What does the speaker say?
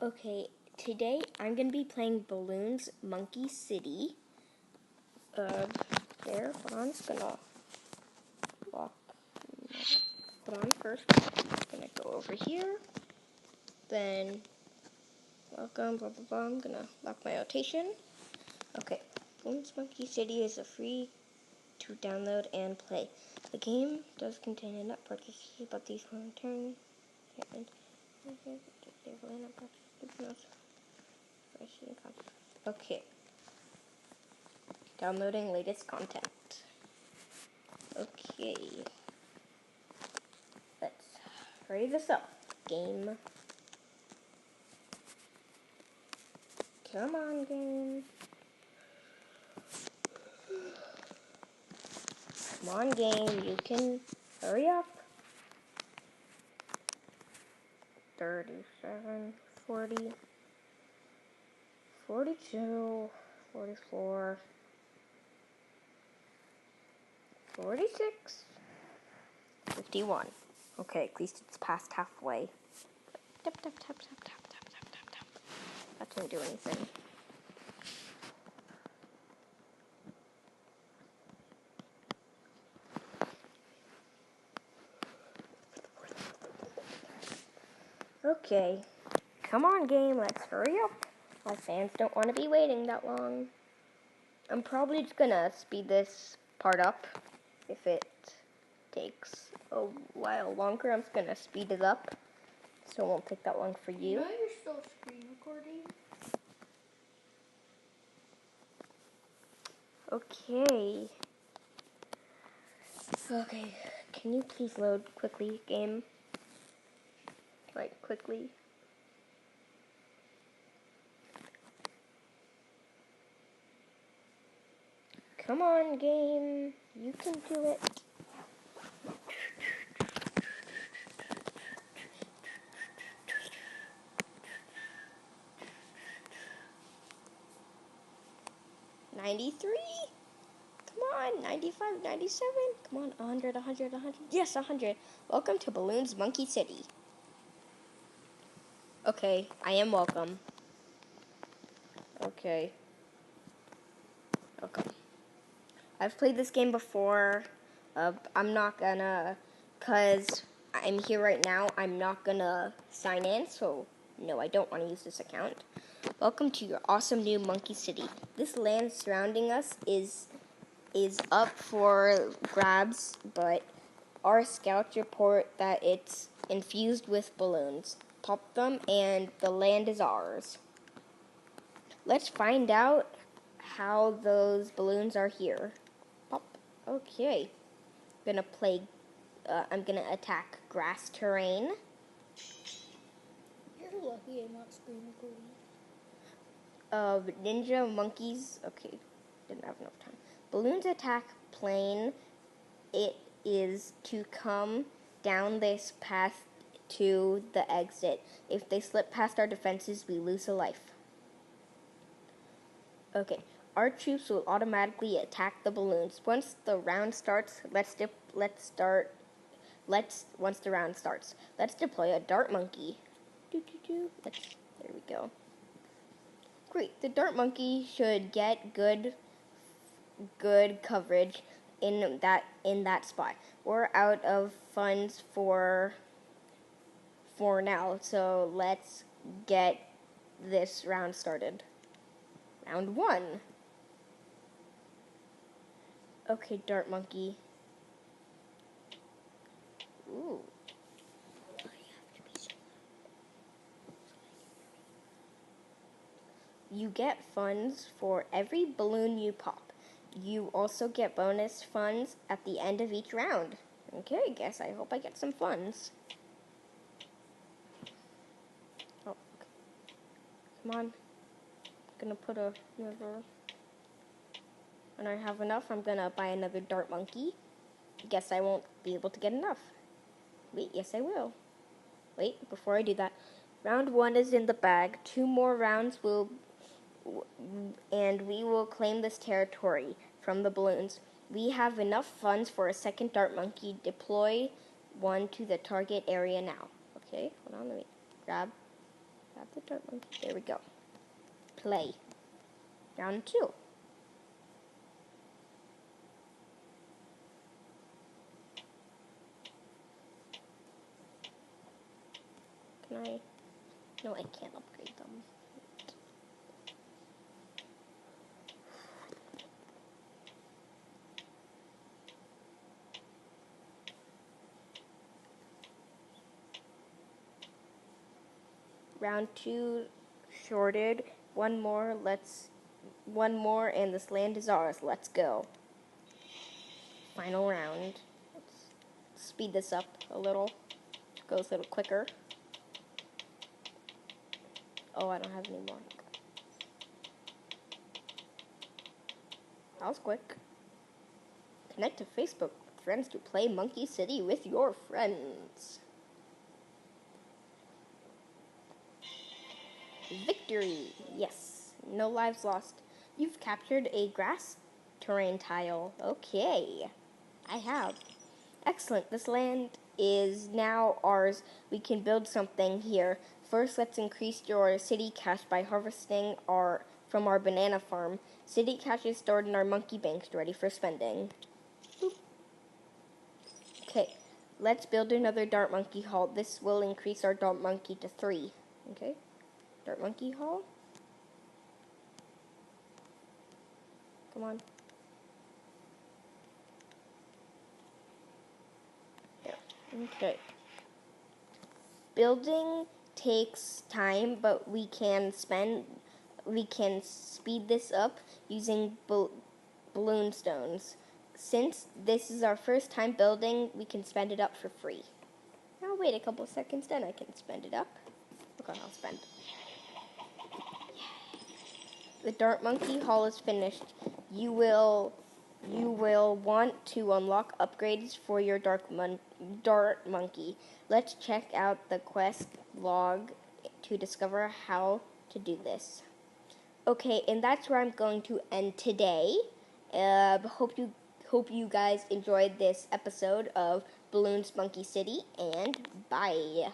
Okay, today I'm going to be playing Balloons Monkey City. There, hold on, I'm just going to put on first. I'm going to go over here. Then, welcome, blah, blah, blah. I'm going to lock my rotation. Okay, Balloons Monkey City is a free to download and play. The game does contain enough purchases, but these will in turn. Okay. Downloading latest content. Okay. Let's hurry this up. Game. Come on, game. Come on, game. You can hurry up. 37, 40, 42, 44, 46, 51. Okay, at least it's past halfway. Tap, tap, tap, tap, tap, tap, tap, tap, tap. That didn't do anything. Okay. Come on, game. Let's hurry up. My fans don't want to be waiting that long. I'm probably just gonna speed this part up. If it takes a while longer, I'm just gonna speed it up so it won't take that long for you. You know you're still screen recording? Okay. Okay. Can you please load quickly, game? Like, quickly. Come on, game. You can do it. $93? Come on, 95, 97. Come on, 100, 100, 100. Yes, 100. Welcome to Balloons Monkey City. Okay, I am welcome. Okay. I've played this game before. I'm not gonna, cause I'm here right now, I'm not gonna sign in, so no, I don't want to use this account. Welcome to your awesome new Monkey City. This land surrounding us is up for grabs, but our scouts report that it's infused with balloons. Pop them, and the land is ours. Let's find out how those balloons are here. Pop. Okay. I'm gonna attack grass terrain. You're lucky I'm not screen recording. Ninja monkeys. Okay, didn't have enough time. Balloons attack plane. It is to come down this path to the exit. If they slip past our defenses, we lose a life. Okay, our troops will automatically attack the balloons. Once the round starts, let's deploy a dart monkey. There we go. Great. The dart monkey should get good coverage in that spot. We're out of funds for now, so let's get this round started. Round 1. Okay, dart monkey. Ooh. You get funds for every balloon you pop. You also get bonus funds at the end of each round. Okay, I hope I get some funds. Oh, okay. Come on. I'm gonna put another. When I have enough, I'm gonna buy another dart monkey. Guess I won't be able to get enough. Wait, yes I will. Wait, before I do that, round 1 is in the bag. 2 more rounds and we will claim this territory from the balloons. We have enough funds for a second dart monkey. Deploy one to the target area now. Okay, hold on, let me grab. Have the Dart Monkey. There we go. Play. Round 2. Can I? No, I can't upgrade them. Round 2 shorted. One more, and this land is ours. Let's go. Final round. Let's speed this up a little. Goes a little quicker. Oh, I don't have any more. That was quick. Connect to Facebook with friends to play Monkey City with your friends. Victory! Yes. No lives lost. You've captured a grass terrain tile. Okay. I have. Excellent. This land is now ours. We can build something here. First, let's increase your city cash by harvesting from our banana farm. City cash is stored in our monkey banks, ready for spending. Boop. Okay. Let's build another Dart Monkey Hall. This will increase our Dart Monkey to 3. Okay. Dart Monkey Hall. Come on. There. Okay. Building takes time, but we can speed this up using balloon stones. Since this is our first time building, we can spend it up for free. Now wait a couple seconds, then I can spend it up. Okay, I'll spend. The Dart Monkey Hall is finished. You will want to unlock upgrades for your Dart Monkey. Let's check out the quest log to discover how to do this. Okay, and that's where I'm going to end today. Hope you guys enjoyed this episode of Bloons Monkey City, and bye.